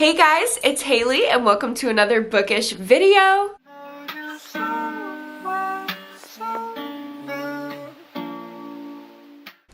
Hey guys, it's Haley and welcome to another bookish video.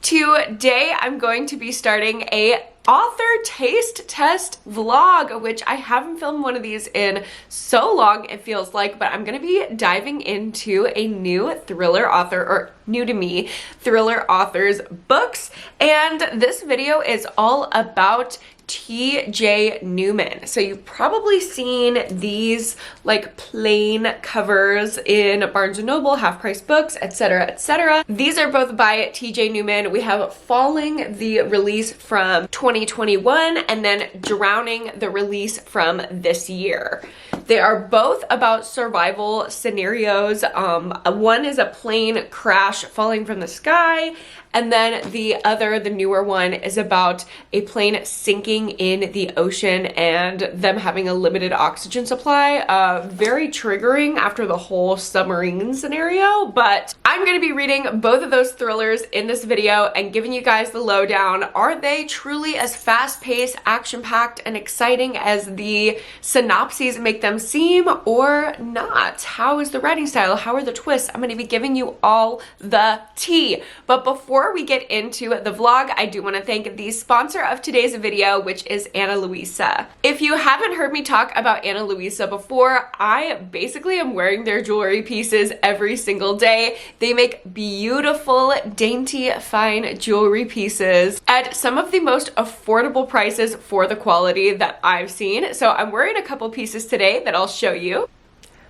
Today I'm going to be starting a author taste test vlog, which I haven't filmed one of these in so long it feels like, but I'm gonna be diving into a new thriller author, or new to me, thriller author's books, and this video is all about TJ Newman. So you've probably seen these like plain covers in Barnes & Noble, Half Price Books, etc, etc. These are both by TJ Newman. We have Falling, the release from 2021, and then Drowning, the release from this year. They are both about survival scenarios. One is a plane crash falling from the sky, and then the other, the newer one, is about a plane sinking in the ocean and them having a limited oxygen supply. Very triggering after the whole submarine scenario, but I'm going to be reading both of those thrillers in this video and giving you guys the lowdown. Are they truly as fast-paced, action-packed, and exciting as the synopses make them seem, or not? How is the writing style? How are the twists? I'm going to be giving you all the tea. But before we get into the vlog, I do want to thank the sponsor of today's video, which is Ana Luisa. If you haven't heard me talk about Ana Luisa before, I basically am wearing their jewelry pieces every single day. They make beautiful, dainty, fine jewelry pieces at some of the most affordable prices for the quality that I've seen. So I'm wearing a couple pieces today that I'll show you.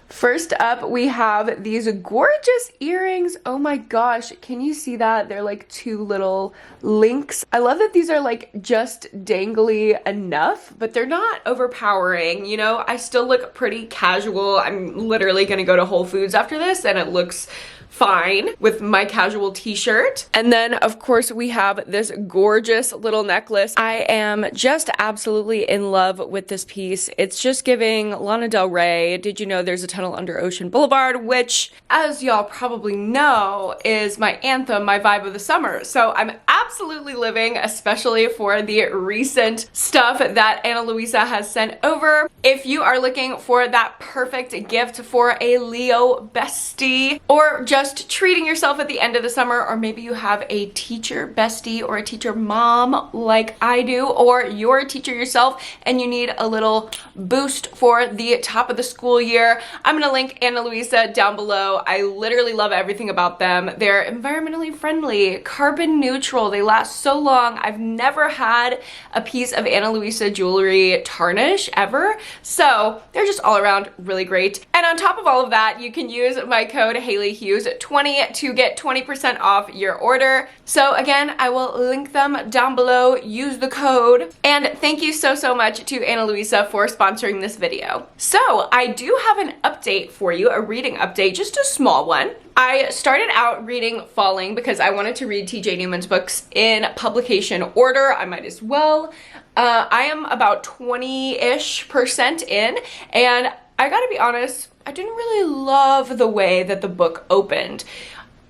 First up, we have these gorgeous earrings. Oh my gosh, can you see that? They're like two little links. I love that these are like just dangly enough, but they're not overpowering. You know, I still look pretty casual. I'm literally gonna go to Whole Foods after this and it looks fine with my casual t-shirt. And then of course we have this gorgeous little necklace. I am just absolutely in love with this piece. It's just giving Lana Del Rey. Did you know there's a tunnel under Ocean Boulevard, which, as y'all probably know, is my anthem, my vibe of the summer. So I'm absolutely living, especially for the recent stuff that Ana Luisa has sent over. If you are looking for that perfect gift for a Leo bestie, or just treating yourself at the end of the summer, or maybe you have a teacher bestie or a teacher mom like I do, or you're a teacher yourself and you need a little boost for the top of the school year, I'm gonna link Ana Luisa down below. I literally love everything about them. They're environmentally friendly, carbon neutral, they last so long. I've never had a piece of Ana Luisa jewelry tarnish ever, so they're just all around really great. And on top of all of that, you can use my code HaleyHughes20 to get 20% off your order. So again, I will link them down below. Use the code. And thank you so much to Ana Luisa for sponsoring this video. So I do have an update for you, a reading update, just a small one. I started out reading Falling because I wanted to read TJ Newman's books in publication order. I might as well. I am about 20-ish% in, and I gotta be honest, I didn't really love the way that the book opened.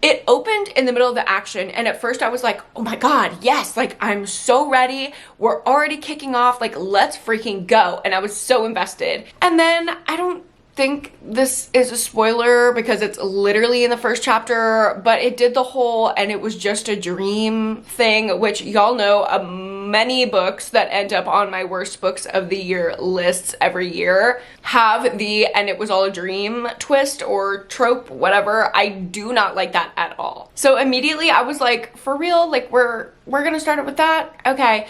It opened in the middle of the action, and at first I was like, oh my god, yes, like I'm so ready, we're already kicking off, like let's freaking go, and I was so invested. And then I don't think this is a spoiler because it's literally in the first chapter, but it did the whole and it was just a dream thing, which y'all know, many books that end up on my worst books of the year lists every year have the and it was all a dream twist or trope, whatever. I do not like that at all. So immediately I was like, for real, like we're gonna start it with that? Okay.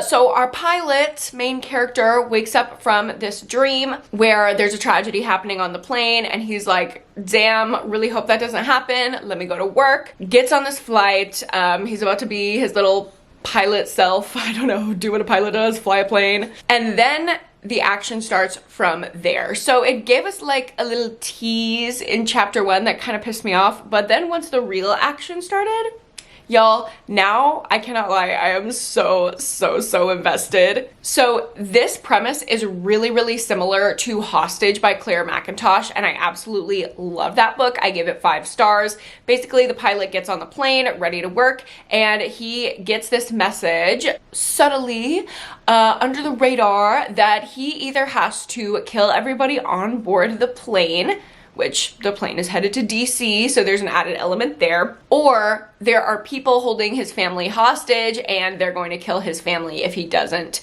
So our pilot, main character, wakes up from this dream where there's a tragedy happening on the plane, and he's like, damn, really hope that doesn't happen. Let me go to work. Gets on this flight. He's about to be his little pilot self. I don't know, do what a pilot does, fly a plane. And then the action starts from there. So it gave us like a little tease in chapter 1 that kind of pissed me off. But then once the real action started, Y'all, now I cannot lie, I am so invested. So this premise is really similar to Hostage by Claire McIntosh, and I absolutely love that book. I give it 5 stars. Basically, the pilot gets on the plane, ready to work, and he gets this message subtly under the radar that he either has to kill everybody on board the plane, which the plane is headed to DC, so there's an added element there, or there are people holding his family hostage and they're going to kill his family if he doesn't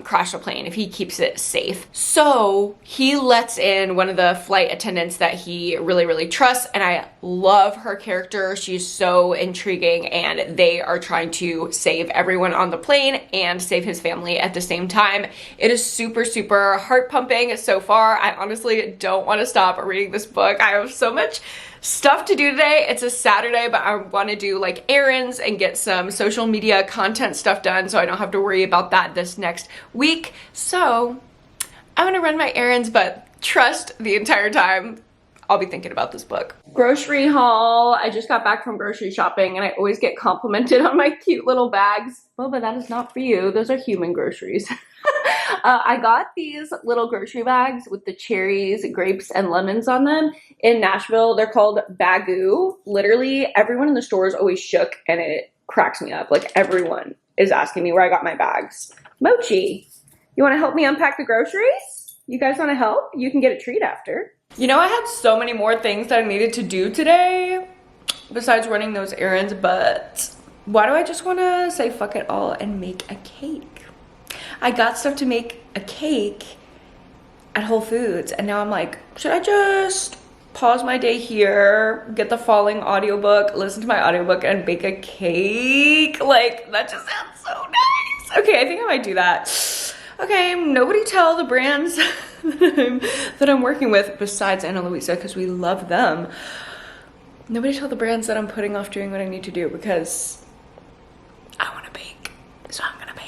crash the plane, if he keeps it safe. So he lets in one of the flight attendants that he really trusts, and I love her character. She's so intriguing, and they are trying to save everyone on the plane and save his family at the same time. It is super heart pumping so far. I honestly don't want to stop reading this book. I have so much stuff to do today. It's a Saturday, but I want to do like errands and get some social media content stuff done so I don't have to worry about that this next week. So I'm gonna run my errands, but trust the entire time I'll be thinking about this book. Grocery haul. I just got back from grocery shopping and I always get complimented on my cute little bags. Well, but that is not for you. Those are human groceries. I got these little grocery bags with the cherries, grapes, and lemons on them in Nashville. They're called Bagoo. Literally, everyone in the store is always shook and it cracks me up. Like, everyone is asking me where I got my bags. Mochi, you want to help me unpack the groceries? You guys want to help? You can get a treat after. You know, I had so many more things that I needed to do today besides running those errands, but why do I just want to say fuck it all and make a cake? I got stuff to make a cake at Whole Foods, and now I'm like, should I just pause my day here, get the Falling audiobook, listen to my audiobook, and bake a cake? Like, that just sounds so nice. Okay, I think I might do that. Okay, nobody tell the brands that I'm working with, besides Ana Luisa, because we love them. Nobody tell the brands that I'm putting off doing what I need to do, because I want to bake, so I'm gonna bake.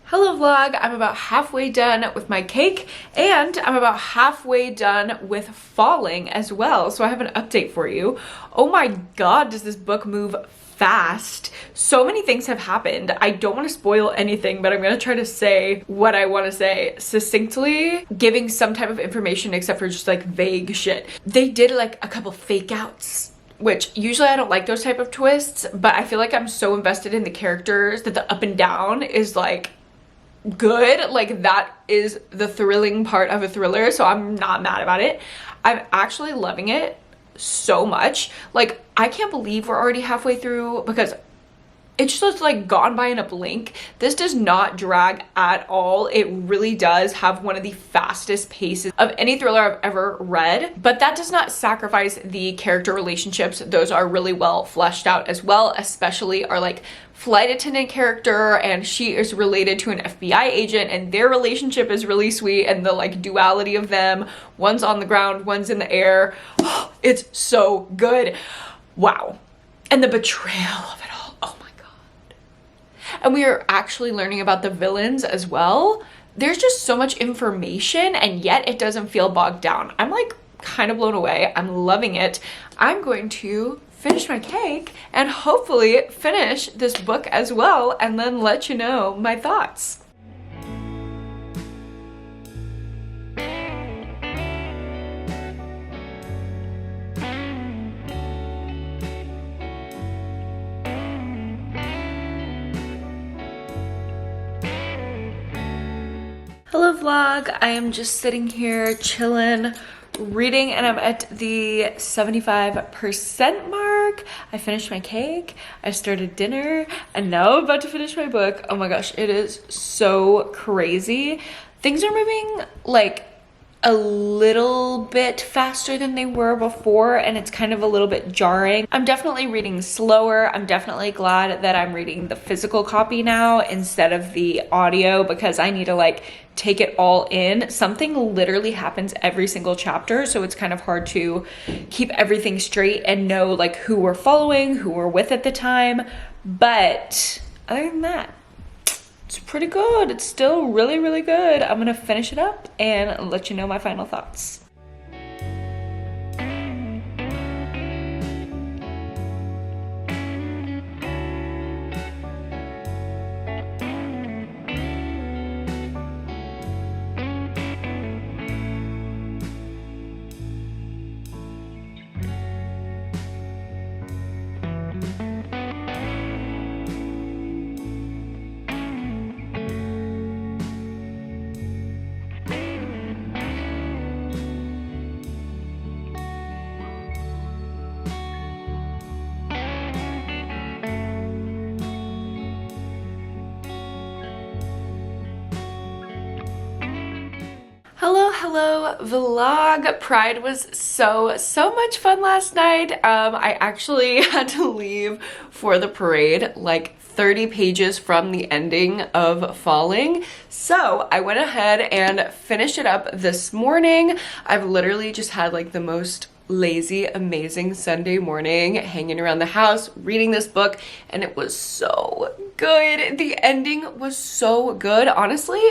Hello vlog, I'm about halfway done with my cake and I'm about halfway done with Falling as well, so I have an update for you. Oh my god, does this book move fast. So many things have happened. I don't want to spoil anything, but I'm gonna try to say what I want to say succinctly, giving some type of information except for just like vague shit. They did like a couple fake outs, which usually I don't like those type of twists, but I feel like I'm so invested in the characters that the up and down is like good. Like, that is the thrilling part of a thriller, so I'm not mad about it. I'm actually loving it so much. Like, I can't believe we're already halfway through because it's just like gone by in a blink. This does not drag at all. It really does have one of the fastest paces of any thriller I've ever read, but that does not sacrifice the character relationships. Those are really well fleshed out as well, especially our like flight attendant character, and she is related to an FBI agent, and their relationship is really sweet, and the like duality of them, one's on the ground, one's in the air. Oh, it's so good. Wow. And the betrayal of it all. Oh my god. And we are actually learning about the villains as well. There's just so much information, and yet it doesn't feel bogged down. I'm like kind of blown away. I'm loving it. I'm going to finish my cake and hopefully finish this book as well, and then let you know my thoughts. Hello vlog, I am just sitting here chilling, reading, and I'm at the 75% mark. I finished my cake, I started dinner, and now I'm about to finish my book. Oh my gosh, it is so crazy. Things are moving like a little bit faster than they were before, and it's kind of a little bit jarring. I'm definitely reading slower. I'm definitely glad that I'm reading the physical copy now instead of the audio, because I need to like take it all in. Something literally happens every single chapter, so it's kind of hard to keep everything straight and know like who we're following, who we're with at the time. But other than that, it's pretty good. It's still really, really good. I'm gonna finish it up and let you know my final thoughts. Hello vlog. Pride was so much fun last night. I actually had to leave for the parade like 30 pages from the ending of Falling, so I went ahead and finished it up this morning. I've literally just had like the most lazy, amazing Sunday morning hanging around the house reading this book, and it was so good. The ending was so good. Honestly,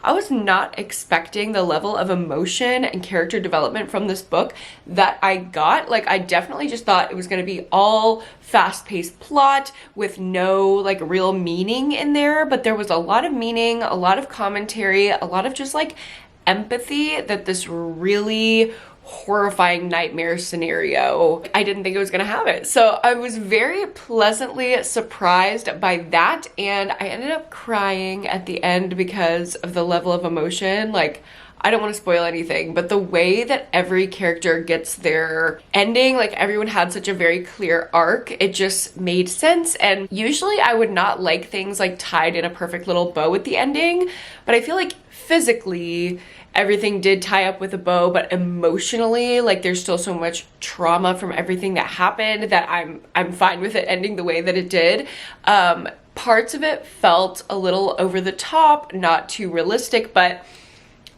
I was not expecting the level of emotion and character development from this book that I got. Like, I definitely just thought it was going to be all fast-paced plot with no like real meaning in there, but there was a lot of meaning, a lot of commentary, a lot of just like empathy that this really horrifying nightmare scenario, I didn't think it was gonna have it. So I was very pleasantly surprised by that, and I ended up crying at the end because of the level of emotion. Like, I don't want to spoil anything, but the way that every character gets their ending, like everyone had such a very clear arc, it just made sense. And usually I would not like things like tied in a perfect little bow at the ending, but I feel like physically everything did tie up with a bow, but emotionally, like there's still so much trauma from everything that happened that I'm fine with it ending the way that it did. Parts of it felt a little over the top, not too realistic, but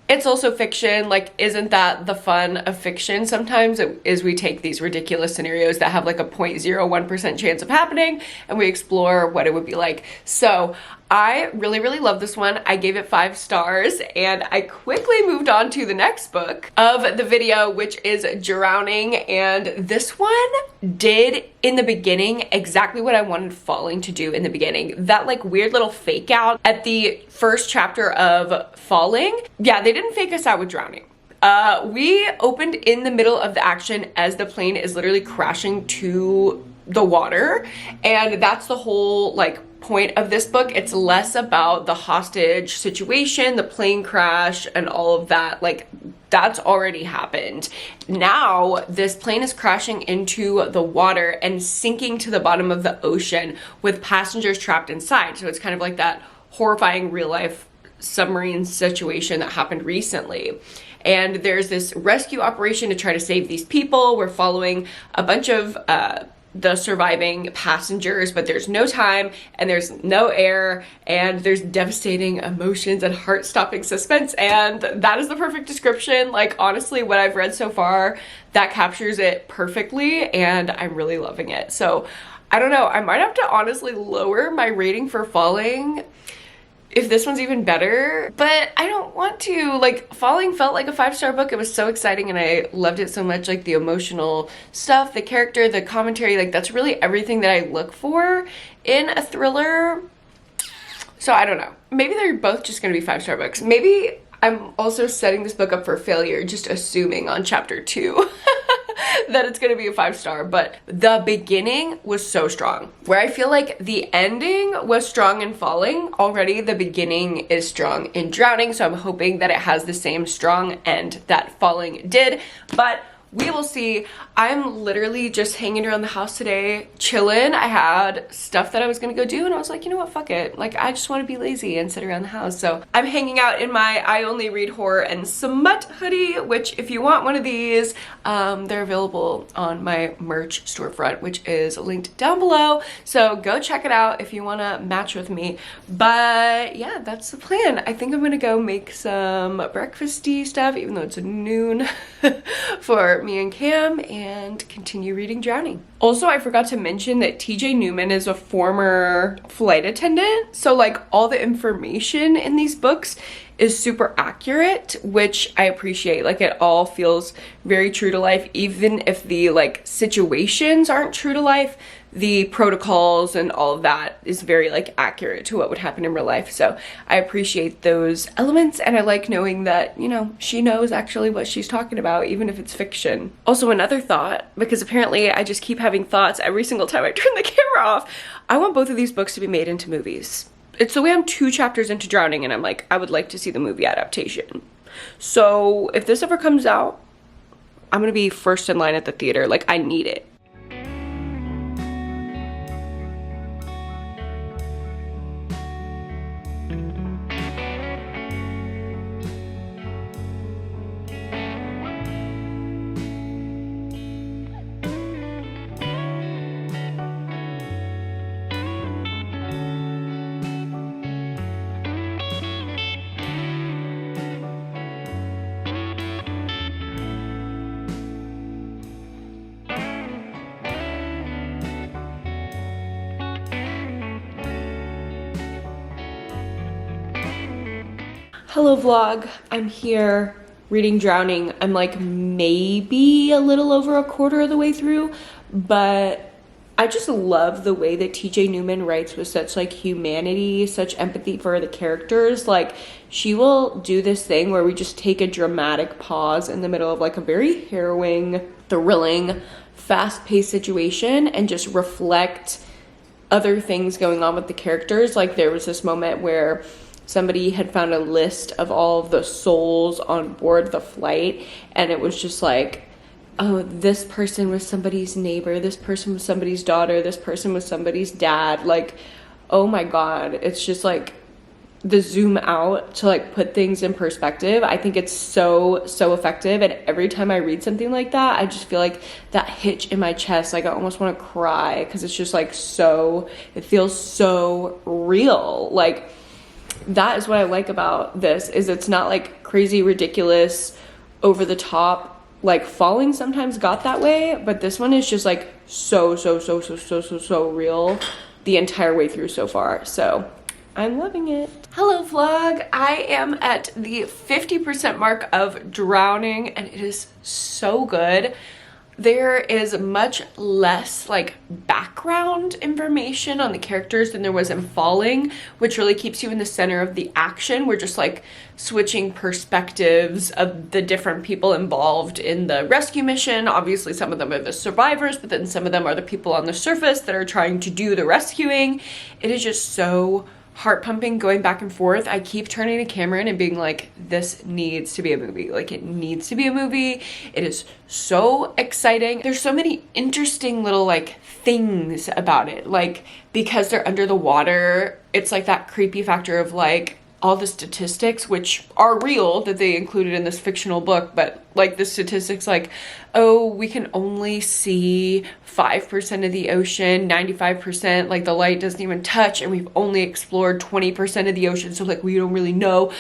it's also fiction. Like, isn't that the fun of fiction? Sometimes is we take these ridiculous scenarios that have like a 0.01% chance of happening and we explore what it would be like. So I really love this one. I gave it 5 stars, and I quickly moved on to the next book of the video, which is Drowning. And this one did in the beginning exactly what I wanted Falling to do in the beginning. That like weird little fake out at the first chapter of Falling. Yeah, they didn't fake us out with Drowning. We opened in the middle of the action as the plane is literally crashing to the water, and that's the whole like point of this book. It's less about the hostage situation, the plane crash, and all of that. Like, that's already happened. Now this plane is crashing into the water and sinking to the bottom of the ocean with passengers trapped inside. So it's kind of like that horrifying real life submarine situation that happened recently. And there's this rescue operation to try to save these people. We're following a bunch of the surviving passengers, but there's no time and there's no air and there's devastating emotions and heart-stopping suspense, and that is the perfect description. Like, honestly, what I've read so far, that captures it perfectly, and I'm really loving it. So I don't know, I might have to honestly lower my rating for Falling if this one's even better, but I don't want to. Like, Falling felt like a 5-star book. It was so exciting and I loved it so much. Like, the emotional stuff, the character, the commentary, like that's really everything that I look for in a thriller. So I don't know, maybe they're both just gonna be 5-star books. Maybe I'm also setting this book up for failure, just assuming on chapter 2 that it's gonna be a 5-star, but the beginning was so strong. Where I feel like the ending was strong in Falling, already the beginning is strong in Drowning, so I'm hoping that it has the same strong end that Falling did. But we will see. I'm literally just hanging around the house today, chilling. I had stuff that I was gonna go do and I was like, you know what, fuck it. Like, I just wanna be lazy and sit around the house. So I'm hanging out in my I Only Read Horror and Smut hoodie, which if you want one of these, they're available on my merch storefront, which is linked down below. So go check it out if you wanna match with me. But yeah, that's the plan. I think I'm gonna go make some breakfasty stuff, even though it's noon for me and Cam, and continue reading Drowning. Also, I forgot to mention that TJ Newman is a former flight attendant, so like all the information in these books is super accurate, which I appreciate. Like, it all feels very true to life, even if the like situations aren't true to life. The protocols and all of that is very like accurate to what would happen in real life. So I appreciate those elements, and I like knowing that, you know, she knows actually what she's talking about, even if it's fiction. Also, another thought, because apparently I just keep having thoughts every single time I turn the camera off. I want both of these books to be made into movies. It's the way I'm 2 chapters into Drowning and I'm like, I would like to see the movie adaptation. So if this ever comes out, I'm gonna be first in line at the theater. Like, I need it. Hello vlog, I'm here reading Drowning. I'm like maybe a little over a quarter of the way through, but I just love the way that TJ Newman writes with such like humanity, such empathy for the characters. Like, she will do this thing where we just take a dramatic pause in the middle of like a very harrowing, thrilling, fast-paced situation and just reflect other things going on with the characters. Like, there was this moment where somebody had found a list of all of the souls on board the flight, and it was just like, oh, this person was somebody's neighbor, this person was somebody's daughter, this person was somebody's dad. Like, oh my god, it's just like the zoom out to like put things in perspective. I think it's so effective, and every time I read something like that, I just feel like that hitch in my chest. Like, I almost want to cry because it's just like it feels so real. Like, that is what I like about this, is it's not like crazy, ridiculous, over the top. Like, Falling sometimes got that way, but this one is just like so real the entire way through so far. So I'm loving it. Hello vlog, I am at the 50% mark of Drowning, and it is so good. There is much less like background information on the characters than there was in Falling, which really keeps you in the center of the action. We're just like switching perspectives of the different people involved in the rescue mission. Obviously, some of them are the survivors, but then some of them are the people on the surface that are trying to do the rescuing. It is just so heart pumping, going back and forth. I keep turning the camera in and being like, this needs to be a movie. Like, it needs to be a movie. It is so exciting. There's so many interesting little like things about it. Like, because they're under the water, it's like that creepy factor of like all the statistics, which are real, that they included in this fictional book, but like the statistics like, oh, we can only see 5% of the ocean, 95%, like the light doesn't even touch, and we've only explored 20% of the ocean, so like we don't really know.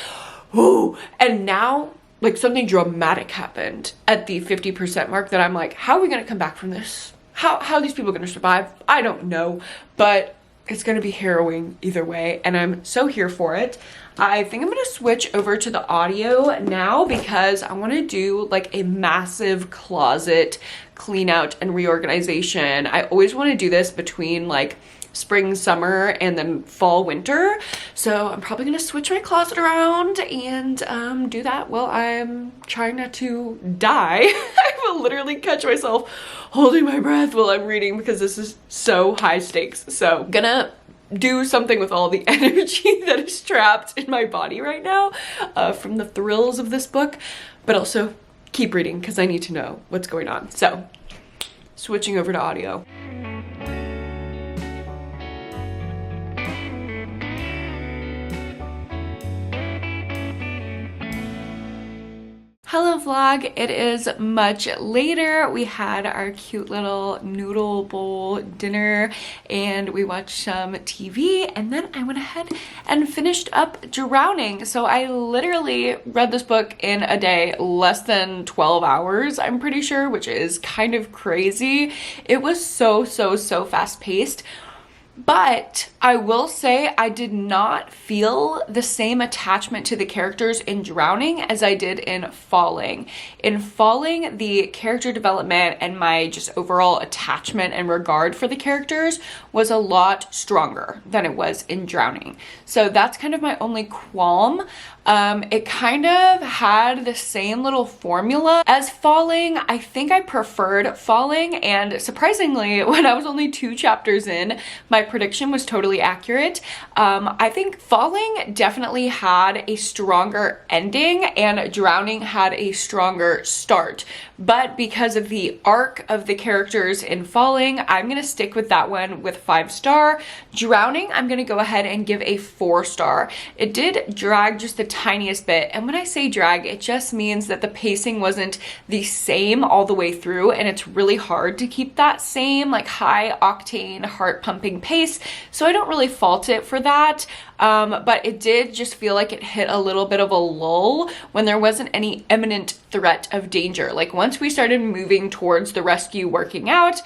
Ooh. And now like something dramatic happened at the 50% mark that I'm like, how are we gonna come back from this? How are these people gonna survive? I don't know, but it's gonna be harrowing either way, and I'm so here for it. I think I'm gonna switch over to the audio now because I want to do like a massive closet clean out and reorganization. I always want to do this between like spring, summer, and then fall, winter. So I'm probably gonna switch my closet around and do that while I'm trying not to die. I will literally catch myself holding my breath while I'm reading because this is so high stakes. So gonna do something with all the energy that is trapped in my body right now from the thrills of this book, but also keep reading because I need to know what's going on. So switching over to audio. Hello vlog, it is much later. We had our cute little noodle bowl dinner and we watched some TV, and then I went ahead and finished up Drowning. So I literally read this book in a day, less than 12 hours, I'm pretty sure, which is kind of crazy. It was so fast paced. But I will say I did not feel the same attachment to the characters in Drowning as I did in Falling. In Falling, the character development and my just overall attachment and regard for the characters was a lot stronger than it was in Drowning. So that's kind of my only qualm. It kind of had the same little formula as Falling. I think I preferred Falling, and surprisingly, when I was only 2 chapters in, my prediction was totally accurate. I think Falling definitely had a stronger ending and Drowning had a stronger start. But because of the arc of the characters in Falling, I'm gonna stick with that one with 5-star. Drowning, I'm gonna go ahead and give a 4-star. It did drag just the tiniest bit, and when I say drag, it just means that the pacing wasn't the same all the way through, and it's really hard to keep that same like high octane heart pumping pace, so I don't really fault it for that. But it did just feel like it hit a little bit of a lull when there wasn't any imminent threat of danger. Like once we started moving towards the rescue working out,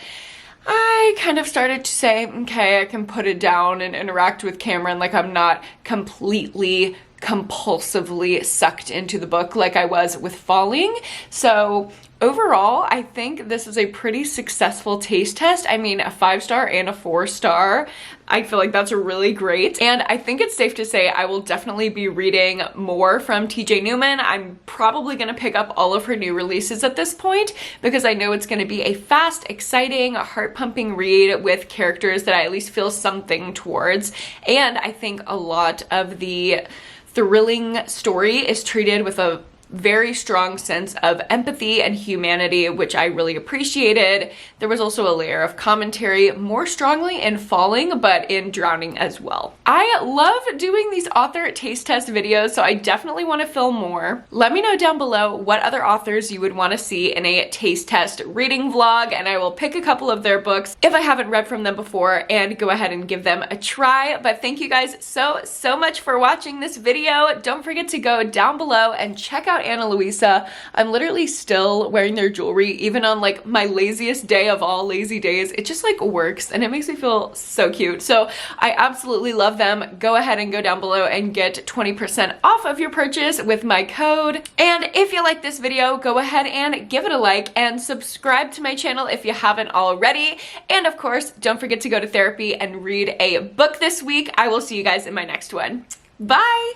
I kind of started to say, okay, I can put it down and interact with Cameron. Like I'm not completely compulsively sucked into the book like I was with Falling. So overall, I think this is a pretty successful taste test. I mean, a 5-star and a 4-star. I feel like that's really great. And I think it's safe to say I will definitely be reading more from TJ Newman. I'm probably gonna pick up all of her new releases at this point because I know it's gonna be a fast, exciting, heart-pumping read with characters that I at least feel something towards. And I think a lot of the thrilling story is treated with a very strong sense of empathy and humanity, which I really appreciated. There was also a layer of commentary more strongly in Falling, but in Drowning as well. I love doing these author taste test videos, so I definitely want to film more. Let me know down below what other authors you would want to see in a taste test reading vlog, and I will pick a couple of their books if I haven't read from them before and go ahead and give them a try. But thank you guys so much for watching this video. Don't forget to go down below and check out Ana Luisa. I'm literally still wearing their jewelry even on like my laziest day of all lazy days. It just like works and it makes me feel so cute. So I absolutely love them. Go ahead and go down below and get 20% off of your purchase with my code. And if you like this video, go ahead and give it a like and subscribe to my channel if you haven't already. And of course, don't forget to go to therapy and read a book this week. I will see you guys in my next one. Bye!